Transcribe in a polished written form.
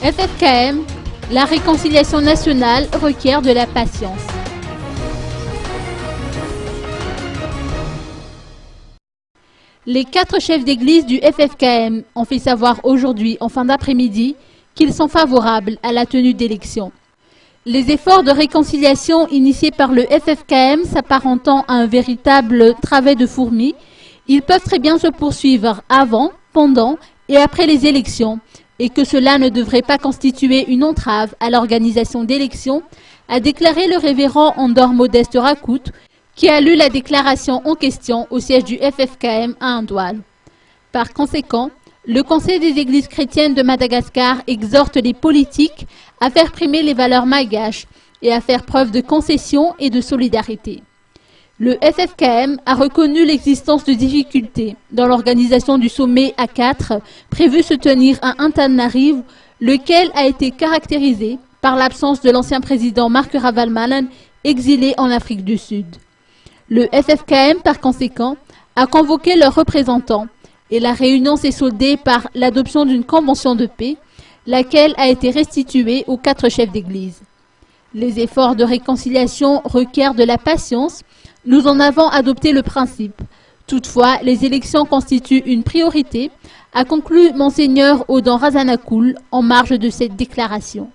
FFKM, la réconciliation nationale requiert de la patience. Les 4 chefs d'église du FFKM ont fait savoir aujourd'hui, en fin d'après-midi, qu'ils sont favorables à la tenue d'élections. Les efforts de réconciliation initiés par le FFKM s'apparentant à un véritable travail de fourmi, ils peuvent très bien se poursuivre avant, pendant et après les élections, et que cela ne devrait pas constituer une entrave à l'organisation d'élections, a déclaré le révérend Andor Modeste Rakout, qui a lu la déclaration en question au siège du FFKM à Andoual. Par conséquent, le Conseil des Églises chrétiennes de Madagascar exhorte les politiques à faire primer les valeurs malgaches et à faire preuve de concession et de solidarité. Le FFKM a reconnu l'existence de difficultés dans l'organisation du sommet A4 prévu se tenir à Antananarivo, lequel a été caractérisé par l'absence de l'ancien président Marc Ravalomanana, exilé en Afrique du Sud. Le FFKM, par conséquent, a convoqué leurs représentants et la réunion s'est soldée par l'adoption d'une convention de paix, laquelle a été restituée aux 4 chefs d'église. Les efforts de réconciliation requièrent de la patience. Nous en avons adopté le principe. Toutefois, les élections constituent une priorité, a conclu Monseigneur Odon Razanakoul en marge de cette déclaration.